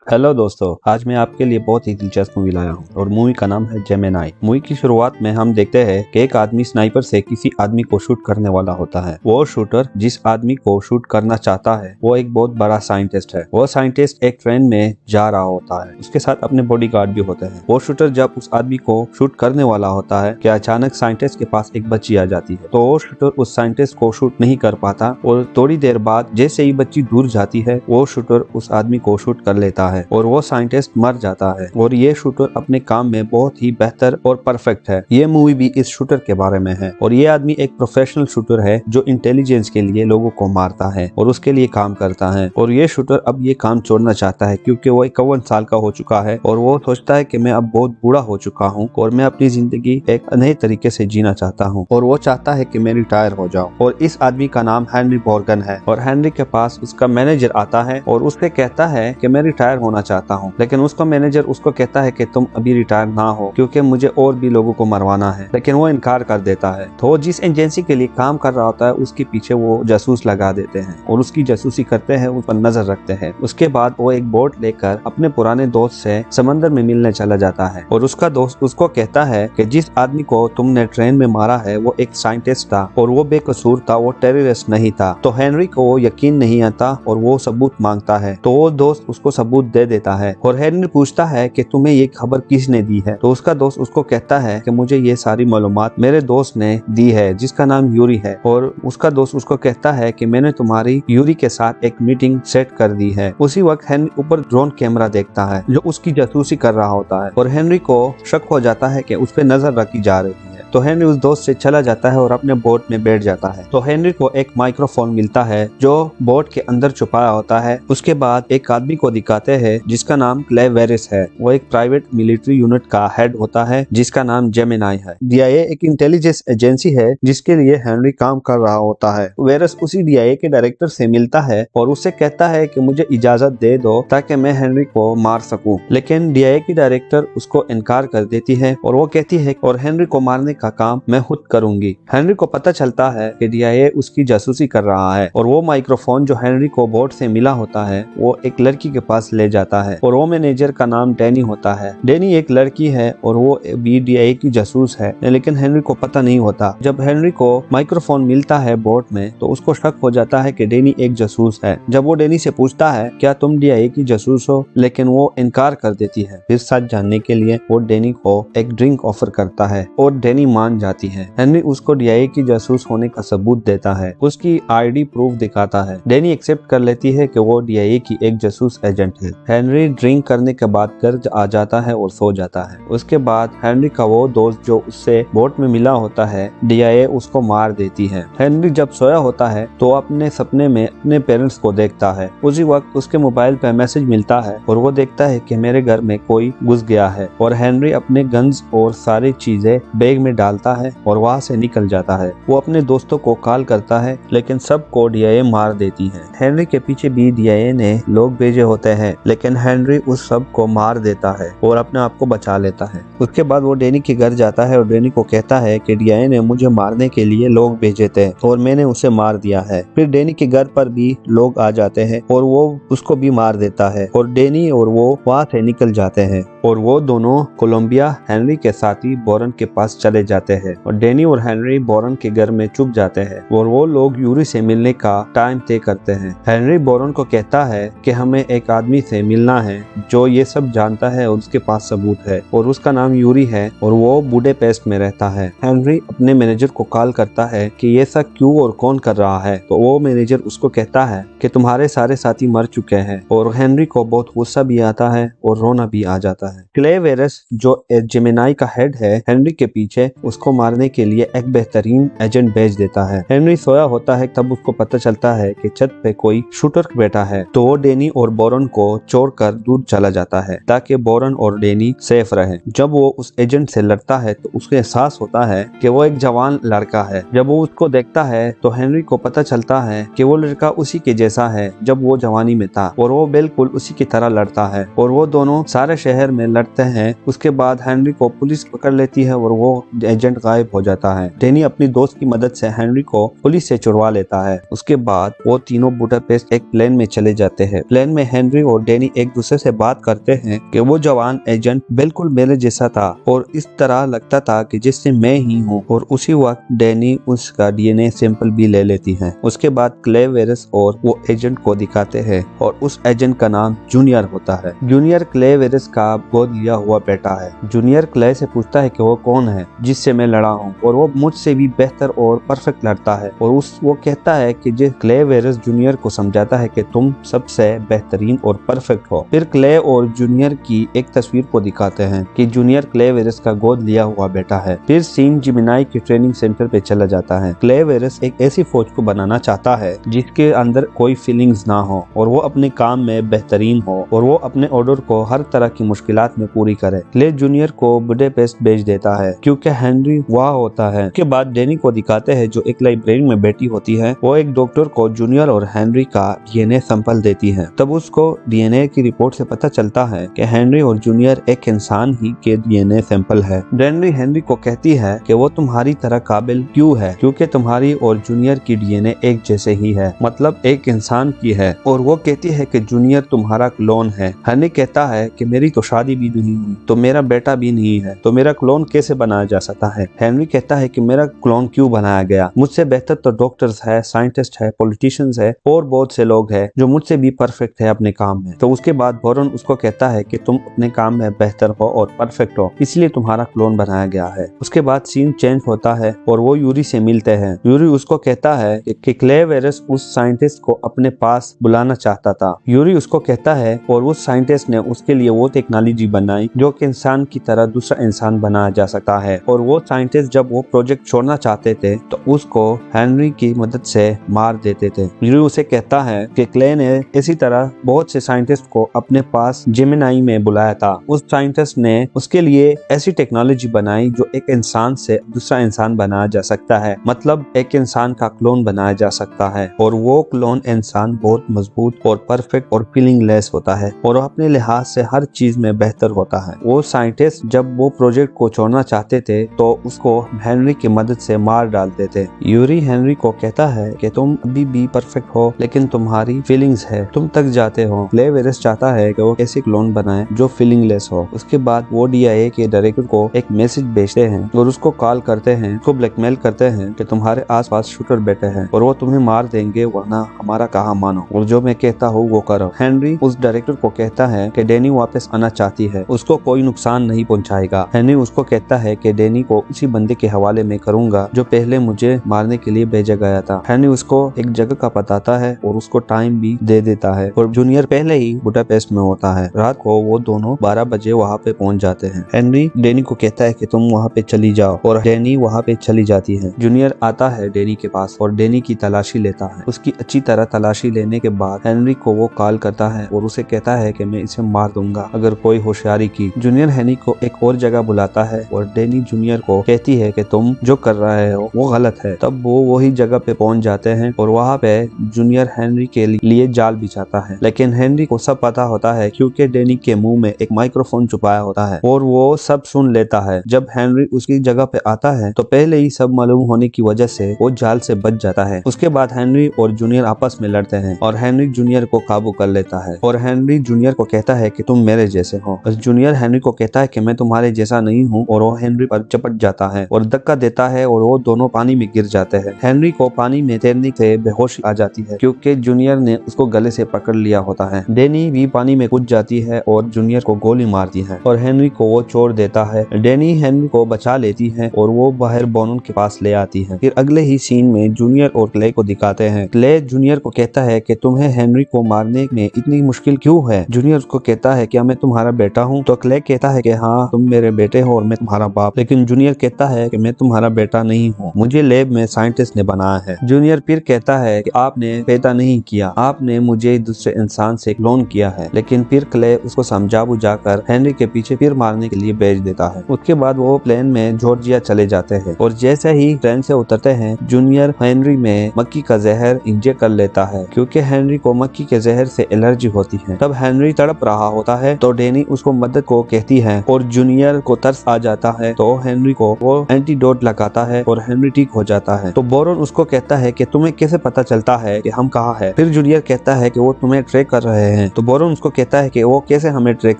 Hello दोस्तों, आज मैं आपके लिए बहुत ही दिलचस्प मूवी लाया हूँ और मूवी का नाम है जेमिनाई। मूवी की शुरुआत में हम देखते हैं कि एक आदमी स्नाइपर से किसी आदमी को शूट करने वाला होता है। वो शूटर जिस आदमी को शूट करना चाहता है वो एक बहुत बड़ा साइंटिस्ट है। वो साइंटिस्ट एक ट्रेन में जा रहा होता है, उसके साथ अपने बॉडीगार्ड भी होते हैं। वो शूटर जब उस आदमी को शूट करने वाला होता है कि अचानक साइंटिस्ट के पास एक बच्ची आ जाती है। तो वो शूटर उस साइंटिस्ट को शूट नहीं कर पाता और थोड़ी देर बाद जैसे ही बच्ची दूर जाती है वो शूटर उस आदमी को शूट कर लेता है और वो साइंटिस्ट मर जाता है। और ये शूटर अपने काम में बहुत ही बेहतर और परफेक्ट है। ये मूवी भी इस शूटर के बारे में है और ये आदमी एक प्रोफेशनल शूटर है जो इंटेलिजेंस के लिए लोगों को मारता है और उसके लिए काम करता है। और ये शूटर अब ये काम छोड़ना चाहता है क्योंकि वो 51 साल का हो चुका है और वो सोचता है कि मैं अब बहुत बूढ़ा हो चुका हूँ और मैं अपनी जिंदगी एक नए तरीके से जीना चाहता हूँ और वो चाहता है कि मैं रिटायर हो जाऊँ। और इस आदमी का नाम हेनरी बॉर्गन है और हेनरी के पास उसका मैनेजर आता है और उससे कहता है कि मैं रिटायर होना चाहता हूँ, लेकिन उसका मैनेजर उसको कहता है कि तुम अभी रिटायर ना हो क्योंकि मुझे और भी लोगों को मरवाना है, लेकिन वो इनकार कर देता है। तो जिस एजेंसी के लिए काम कर रहा होता है उसके पीछे वो जासूस लगा देते हैं और उसकी जासूसी करते हैं, उस पर नजर रखते हैं। उसके बाद वो एक बोट लेकर अपने पुराने दोस्त से समंदर में मिलने चला जाता है और उसका दोस्त उसको कहता है कि जिस आदमी को तुमने ट्रेन में मारा है वो एक साइंटिस्ट था और वो बेकसूर था, वो टेररिस्ट नहीं था। तो हेनरी को वो यकीन नहीं आता और वो सबूत मांगता है। तो वो दोस्त उसको सबूत दे देता है और हेनरी पूछता है कि तुम्हें ये खबर किसने दी है। तो उसका दोस्त उसको कहता है कि मुझे ये सारी मालूमात मेरे दोस्त ने दी है जिसका नाम यूरी है। और उसका दोस्त उसको कहता है कि मैंने तुम्हारी यूरी के साथ एक मीटिंग सेट कर दी है। उसी वक्त हेनरी ऊपर ड्रोन कैमरा देखता है जो उसकी जासूसी कर रहा होता है और हेनरी को शक हो जाता है कि उस पर नजर रखी जा रही है। तो हेनरी उस दोस्त से चला जाता है और अपने बोट में बैठ जाता है। तो हेनरी को एक माइक्रोफोन मिलता है जो बोट के अंदर छुपाया होता है। उसके बाद एक आदमी को दिखाते हैं जिसका नाम क्ले वेरिस है। वो एक प्राइवेट मिलिट्री यूनिट का हेड होता है जिसका नाम जेमिनाई है। डीआईए एक इंटेलिजेंस एजेंसी है जिसके लिए हेनरी काम कर रहा होता है। वेरिस उसी डीआईए के डायरेक्टर से मिलता है और उससे कहता है कि मुझे इजाजत दे दो ताकि मैं हेनरी को मार सकूं, लेकिन डीआईए की डायरेक्टर उसको इनकार कर देती है और वो कहती है और हेनरी को मारने का काम मैं खुद करूंगी। हेनरी को पता चलता है कि डीआईए उसकी जासूसी कर रहा है और वो माइक्रोफोन जो हेनरी को बोट से मिला होता है वो एक लड़की के पास ले जाता है और वो मैनेजर का नाम डैनी होता है। डैनी एक लड़की है और वो भी डीआईए की जासूस है, लेकिन हेनरी को पता नहीं होता। जब हेनरी को माइक्रोफोन मिलता है बोट में तो उसको शक हो जाता है कि डैनी एक जासूस है। जब वो डैनी से पूछता है क्या तुम डीआईए की जासूस हो, लेकिन वो इनकार कर देती है। फिर सच जानने के लिए वो डैनी को एक ड्रिंक ऑफर करता है और डैनी मान जाती है। हेनरी उसको डीआईए की जासूस होने का सबूत देता है, उसकी आईडी प्रूफ दिखाता है। डैनी एक्सेप्ट कर लेती है कि वो डीआईए की एक जासूस एजेंट है। हेनरी ड्रिंक करने के बाद घर आ जाता है और सो जाता है। उसके बाद हेनरी का वो दोस्त जो उससे बोट में मिला होता है डीआईए उसको मार देती है। हेनरी जब सोया होता है तो अपने सपने में अपने पेरेंट्स को देखता है। उसी वक्त उसके मोबाइल पे मैसेज मिलता है और वो देखता है कि मेरे घर में कोई घुस गया है। और हेनरी अपने गन्स और सारी चीजें बैग में डालता है और वहाँ से निकल जाता है। वो अपने दोस्तों को कॉल करता है लेकिन सबको डीआईए मार देती है। हेनरी के पीछे भी डीआईए ने लोग भेजे होते हैं, लेकिन हेनरी उस सब को मार देता है और अपने आप को बचा लेता है। उसके बाद वो डैनी के घर जाता है और डैनी को कहता है कि डीआईए ने मुझे मारने के लिए लोग भेजे थे और मैंने उसे मार दिया है। फिर डैनी के घर पर भी लोग आ जाते हैं और वो उसको भी मार देता है और डैनी और वो वहाँ से निकल जाते हैं और वो दोनों कोलंबिया हेनरी के साथी बोरन के पास चले जाते हैं और डैनी और हेनरी बोरन के घर में छुप जाते हैं और वो लोग यूरी से मिलने का टाइम तय करते हैं। हेनरी बोरन को कहता है कि हमें एक आदमी से मिलना है जो ये सब जानता है और उसके पास सबूत है और उसका नाम यूरी है और वो बुडापेस्ट में रहता है। हेनरी अपने मैनेजर को कॉल करता है कि ये सब क्यों और कौन कर रहा है। तो वो मैनेजर उसको कहता है कि तुम्हारे सारे साथी मर चुके हैं और हेनरी को बहुत गुस्सा भी आता है और रोना भी आ जाता है। क्ले वेरिस जो जेमिनाई का हेड है हेनरी के पीछे उसको मारने के लिए एक बेहतरीन एजेंट भेज देता है। हेनरी सोया होता है तब उसको पता चलता है कि छत पे कोई शूटर बैठा है। तो वो डैनी और बोरन को छोड़कर दूर चला जाता है ताकि बोरन और डैनी सेफ रहे। जब वो उस एजेंट से लड़ता है तो उसको एहसास होता है कि वो एक जवान लड़का है। जब वो उसको देखता है तो हेनरी को पता चलता है कि वो लड़का उसी के जैसा है जब वो जवानी में था और वो बिल्कुल उसी की तरह लड़ता है और वो दोनों सारे शहर में लड़ते हैं। उसके बाद हेनरी को पुलिस पकड़ लेती है और वो एजेंट गायब हो जाता है। डैनी अपनी दोस्त की मदद से हेनरी को पुलिस से छुड़वा लेता है। उसके बाद वो तीनों बुडापेस्ट एक प्लेन में चले जाते हैं। प्लेन में हेनरी और डैनी एक दूसरे से बात करते हैं कि वो जवान एजेंट बिल्कुल मेरे जैसा था और इस तरह लगता था कि जिससे मैं ही हूँ। और उसी वक्त डैनी उसका डीएनए सैंपल भी ले लेती है। उसके बाद क्ले वेरस और वो एजेंट को दिखाते हैं और उस एजेंट का नाम जूनियर होता है। जूनियर क्ले वेरस का गोद लिया हुआ बेटा है। जूनियर क्ले से पूछता है कि वो कौन है जिससे मैं लड़ा हूँ और वो मुझसे भी बेहतर और परफेक्ट लड़ता है। और वो कहता है कि जो क्ले वेरस जूनियर को समझाता है कि तुम सबसे बेहतरीन और परफेक्ट हो। फिर क्ले और जूनियर की एक तस्वीर को दिखाते हैं कि जूनियर क्ले वेरस का गोद लिया हुआ बेटा है। फिर सीन जिमिनाई के ट्रेनिंग सेंटर पे चला जाता है। क्ले वेरस एक ऐसी फौज को बनाना चाहता है जिसके अंदर कोई फीलिंग्स ना हो और वो अपने काम में बेहतरीन हो और वो अपने ऑर्डर को हर तरह की मुश्किलात में पूरी करे। क्ले जूनियर को बुडापेस्ट भेज देता है क्योंकि हेनरी वहाँ होता है। उसके बाद डैनी को दिखाते हैं जो एक लाइब्रेरी में बैठी होती है। वो एक डॉक्टर को जूनियर और हेनरी का डीएनए सैंपल देती है। तब उसको डीएनए की रिपोर्ट से पता चलता है कि हेनरी और जूनियर एक इंसान ही के डीएनए सैंपल है। डैनी हेनरी को कहती है कि वो तुम्हारी तरह काबिल क्यों है क्योंकि तुम्हारी और जूनियर की डीएनए एक जैसे ही है, मतलब एक इंसान की है। और वो कहती है कि जूनियर तुम्हारा क्लोन है। हेनरी कहता है कि मेरी तो शादी भी नहीं हुई तो मेरा बेटा भी नहीं है तो मेरा क्लोन कैसे बनाया जा सकता है। हेनरी कहता है कि मेरा क्लोन क्यों बनाया गया, मुझसे बेहतर तो डॉक्टर्स है, साइंटिस्ट है, पॉलिटिशियंस है और बहुत से लोग हैं जो मुझसे भी परफेक्ट है अपने काम में। तो उसके बाद बोरन उसको कहता है कि तुम अपने काम में बेहतर हो और परफेक्ट हो इसलिए तुम्हारा क्लोन बनाया गया है। उसके बाद सीन चेंज होता है और वो यूरी से मिलते हैं। यूरी उसको कहता है कि क्ले वेरस उस साइंटिस्ट को अपने पास बुलाना चाहता था। यूरी उसको कहता है और उस साइंटिस्ट ने उसके लिए वो टेक्नोलॉजी बनाई जो कि इंसान की तरह दूसरा इंसान बनाया जा सकता है। और वो साइंटिस्ट जब वो प्रोजेक्ट छोड़ना चाहते थे तो उसको हेनरी की मदद से मार देते थे। यूरी उसे कहता है कि क्ले ने इसी तरह बहुत से साइंटिस्ट को अपने पास जिमिनाई में बुलाया था। उस साइंटिस्ट ने उसके लिए ऐसी टेक्नोलॉजी बनाई जो एक इंसान से दूसरा इंसान बनाया जा सकता है, मतलब एक इंसान का क्लोन बनाया जा सकता है। और वो क्लोन इंसान बहुत मजबूत और परफेक्ट और फीलिंगलेस होता है और अपने लिहाज से हर चीज में बेहतर होता है। वो साइंटिस्ट जब वो प्रोजेक्ट को छोड़ना चाहते थे तो उसको हेनरी की मदद से मार डालते थे। यूरी हेनरी को कहता है कि तुम अभी भी परफेक्ट हो लेकिन तुम्हारी फीलिंग्स है, तुम तक जाते हो। क्ले वेरस चाहता है कि वो ऐसे क्लोन बनाए जो फीलिंगलेस हो। उसके बाद वो DIA के डायरेक्टर को एक मैसेज भेजते हैं और उसको कॉल करते हैं, उसको ब्लैकमेल करते हैं कि तुम्हारे आसपास शूटर बैठे हैं और वो तुम्हें मार देंगे वरना हमारा कहा मानो और जो मैं कहता हूँ वो करो। हेनरी उस डायरेक्टर को कहता है कि डैनी वापस आना चाहती है, उसको कोई नुकसान नहीं पहुंचाएगा। हेनरी उसको कहता है कि डैनी को उसी बंदे के हवाले में करूंगा जो पहले मुझे मारने के लिए भेजा गया था। हेनरी उसको एक जगह का बताता है और उसको टाइम भी दे देता है और जूनियर पहले ही बुडापेस्ट में होता है। रात को वो दोनों 12 बजे वहाँ पे पहुंच जाते हैं। हेनरी डैनी को कहता है कि तुम वहाँ पे चली जाओ और डैनी वहाँ पे चली जाती है। जूनियर आता है डैनी के पास और डैनी की तलाशी लेता है। उसकी अच्छी तरह तलाशी लेने के बाद हेनरी को वो कॉल करता है और उसे कहता है कि मैं इसे मार दूंगा अगर कोई होशियारी की। जूनियर हेनरी को एक और जगह बुलाता है और डैनी जूनियर को कहती है कि तुम जो कर रहे हो वो गलत है। तब वो वही जगह पे पहुंच जाते हैं और वहाँ पे जूनियर हेनरी के लिए जाल बिछाता है। लेकिन हेनरी को सब पता होता है क्योंकि डैनी के मुंह में एक माइक्रोफोन छुपाया होता है और वो सब सुन लेता है। जब हेनरी उसकी जगह पे आता है तो पहले ही सब मालूम होने की वजह से वो जाल से बच जाता है। उसके बाद हेनरी और जूनियर आपस में लड़ते हैं और हेनरी जूनियर को काबू कर लेता है और हेनरी जूनियर को कहता है कि तुम मेरे जैसे हो। जूनियर हेनरी को कहता है कि मैं तुम्हारे जैसा नहीं हूँ और वो हेनरी पर चपट जाता है और धक्का देता है और वो दोनों पानी में गिर जाते हैं। हेनरी को पानी में तैरने से बेहोशी आ जाती है क्योंकि जूनियर ने उसको गले से पकड़ लिया होता है। डैनी भी पानी में कूद जाती है और जूनियर को गोली मारती है और हेनरी को वो छोड़ देता है। डैनी हेनरी को बचा लेती है और वो बाहर बोनन के पास ले आती है। फिर अगले ही सीन में जूनियर और क्ले को दिखाते हैं। क्ले जूनियर को कहता है कि तुम्हें हेनरी को मारने में इतनी मुश्किल क्यों है। जूनियर उसको कहता है क्या मैं तुम्हारा बेटा हूँ? तो क्ले कहता है कि हाँ तुम मेरे बेटे हो और मैं तुम्हारा बाप। लेकिन जूनियर कहता है कि मैं तुम्हारा बेटा नहीं हूँ, मुझे लैब में साइंटिस्ट ने बनाया है। जूनियर फिर कहता है कि आपने पैदा नहीं किया, आपने मुझे दूसरे इंसान से क्लोन किया है। लेकिन फिर क्ले उसको समझा बुझाकर हेनरी के पीछे फिर मारने के लिए भेज देता है। उसके बाद वो प्लेन में जॉर्जिया चले जाते हैं और जैसे ही ट्रेन से उतरते हैं जूनियर हेनरी में मक्खी का जहर इंजेक्ट कर लेता है क्योंकि हेनरी को मक्खी के जहर से एलर्जी होती है। तब हेनरी तड़प रहा होता है तो डैनी उसको मदद को कहती है और जूनियर को तरस आ जाता है तो हेनरी को वो एंटीडोट लगाता है और हेनरी ठीक हो जाता है। तो बोरन उसको कहता है कि तुम्हें कैसे पता चलता है कि हम कहाँ है। फिर जूनियर कहता है कि वो तुम्हें ट्रैक कर रहे हैं। तो बोरन उसको कहता है कि वो कैसे हमें ट्रैक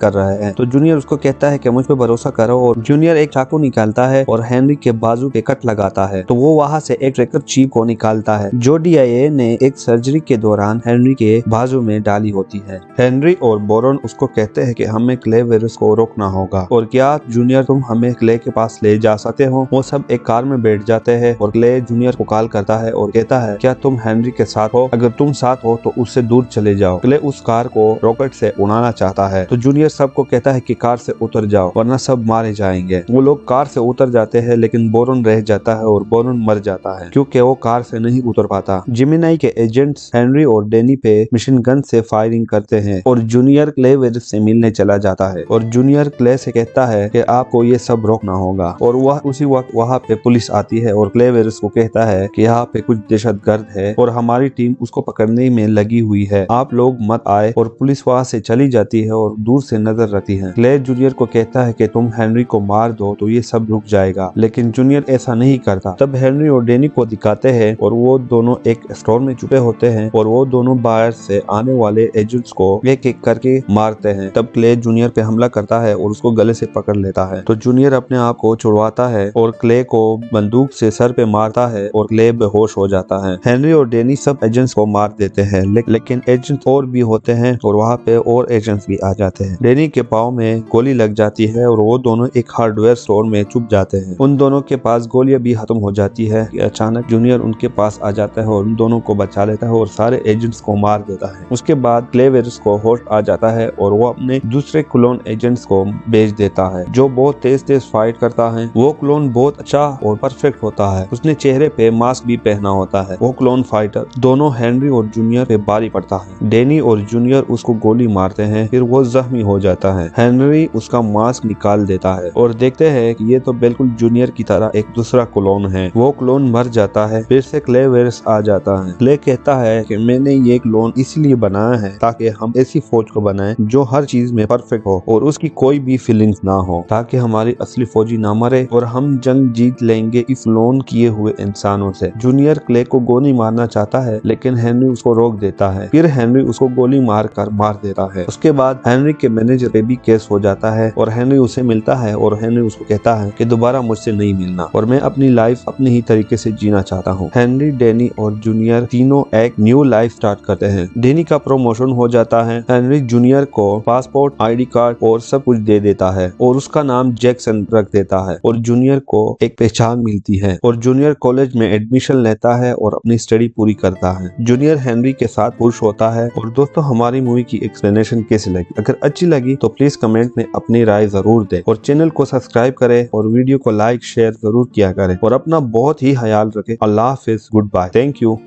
कर रहे हैं। तो जूनियर उसको कहता है कि मुझ पे भरोसा करो और जूनियर एक चाकू निकालता है और हेनरी के बाजू पे कट लगाता है। तो वो वहाँ से एक ट्रैकर चिप को निकालता है जो DIA ने एक सर्जरी के दौरान हेनरी के बाजू में डाली होती है। हेनरी और बोरन उसको कहते हैं कि हमें क्ले वायरस को रोकना होगा और क्या जूनियर तुम हमें क्ले के पास ले जा सकते हो। वो सब एक कार में बैठ जाते हैं और क्ले जूनियर को कॉल करता है और कहता है क्या तुम हेनरी के साथ हो, अगर तुम साथ हो तो उससे दूर चले जाओ। क्ले उस कार को रॉकेट से उड़ाना चाहता है। तो जूनियर सबको कहता है कि कार से उतर जाओ वरना सब मारे जाएंगे। वो लोग कार से उतर जाते हैं लेकिन बोरन रह जाता है और बोरन मर जाता है क्योंकि वो कार से नहीं उतर पाता। जेमिनाई के एजेंट्स हेनरी और डैनी पे मशीन गन से फायरिंग करते हैं और जूनियर क्ले वायरस से मिलने चला जाता है और जूनियर क्ले से कहता है कि आपको ये सब रोकना होगा। और वह उसी वक्त वहाँ पे पुलिस आती है और क्ले वायरस को कहता है कि यहाँ पे कुछ दहशतगर्द है और हमारी टीम उसको पकड़ने में लगी हुई है, आप लोग मत आए। और पुलिस वहाँ से चली जाती है और दूर से नजर रखती है। क्ले जूनियर को कहता है कि तुम हेनरी को मार दो तो ये सब रुक जाएगा, लेकिन जूनियर ऐसा नहीं करता। तब हेनरी और डैनी को दिखाते हैं और वो दोनों एक स्टोर में छुपे होते हैं और वो दोनों बाहर से आने वाले एजेंट्स को एक एक करके मारते हैं। तब क्ले जूनियर पे हमला करता है और उसको गले से पकड़ लेता है। तो जूनियर अपने आप को छुड़वाता है और क्ले को बंदूक से सर पे मारता है और क्ले बेहोश हो जाता है। हेनरी और डैनी सब एजेंट्स को मार देते हैं लेकिन एजेंट्स और भी होते हैं और वहाँ पे और एजेंट्स भी आ जाते हैं। डैनी के पाँव में गोली लग जाती है और वो दोनों एक हार्डवेयर स्टोर में छुप जाते हैं। उन दोनों के पास गोलियां भी खत्म हो जाती है कि अचानक जूनियर उनके पास आ जाता है और उन दोनों को बचा लेता है और सारे एजेंट्स को मार देता है। उसके बाद क्ले वायरस को होश आ जाता है और वो अपने दूसरे क्लोन एजेंट्स को भेज देता है जो बहुत तेज तेज फाइट करता है। वो क्लोन बहुत अच्छा और परफेक्ट होता है। उसने चेहरे पे मास्क भी पहना होता है। वो क्लोन फाइटर दोनों हेनरी और जूनियर पे भारी पड़ता है। डैनी और जूनियर उसको गोली मारते हैं, फिर वो जख्मी हो जाता है। हेनरी उसका मास्क निकाल देता है और देखते हैं कि ये तो बिल्कुल जूनियर की तरह एक दूसरा क्लोन है। वो क्लोन मर जाता है। फिर से क्ले वायरस आ जाता है। क्ले कहता है कि मैंने ये क्लोन इसलिए बनाया है ताकि हम ऐसी फौज को बनाएं जो हर चीज में परफेक्ट हो और उसकी कोई भी फीलिंग्स ना हो, ताकि हमारी असली फौजी ना मरे और हम जंग जीत लेंगे इस क्लोन किए हुए इंसानों से। जूनियर क्ले को गोली मारना चाहता है लेकिन हेनरी उसको रोक देता है। फिर हेनरी उसको गोली मार देता है। उसके बाद हेनरी के मैनेजर पे भी केस हो जाता है और हेनरी उसे मिलता है और हेनरी उसको कहता है कि दोबारा मुझसे नहीं मिलना और मैं अपनी लाइफ अपने ही तरीके से जीना चाहता हूँ। हेनरी, डैनी और जूनियर तीनों एक न्यू लाइफ स्टार्ट करते हैं। डैनी का प्रमोशन हो जाता है। हेनरी जूनियर को पासपोर्ट, ID कार्ड और सब कुछ दे देता है और उसका नाम जैक्सन रख देता है और जूनियर को एक पहचान मिलती है और जूनियर कॉलेज में एडमिशन लेता है और अपनी स्टडी पूरी करता है। जूनियर हेनरी के साथ खुश होता है। और दोस्तों, हमारी मूवी की एक्सप्लेनेशन कैसी लगी? अगर अच्छी लगी तो प्लीज कमेंट में अपनी राय जरूर दें और चैनल को सब्सक्राइब करें और वीडियो को लाइक शेयर जरूर किया करें और अपना बहुत ही ख्याल रखें। अल्लाह हाफिज, गुड बाय, थैंक यू।